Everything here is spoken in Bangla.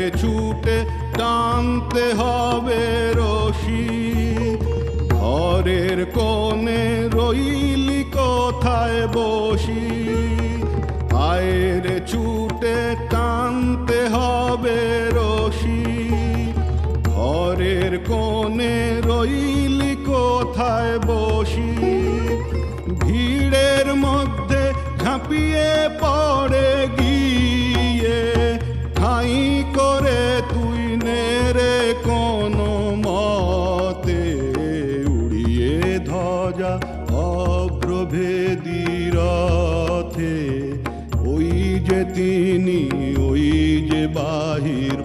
রে ছুটে টানতে হবে রশি। ঘরের কোণে রইলি কোথায় বসি, আয় রে ছুটে টানতে হবে রশি। ঘরের কোণে রইলি কোথায় বসি, ভিড়ের মধ্যে ঝাঁপিয়ে পড়ে গিয়ে ঠাঁই করে তুই নেড়ে কোনো মতে উড়িয়ে ধ্বজা অগ্রভেদী রথে। ওই যে তিনি, ওই যে বাহির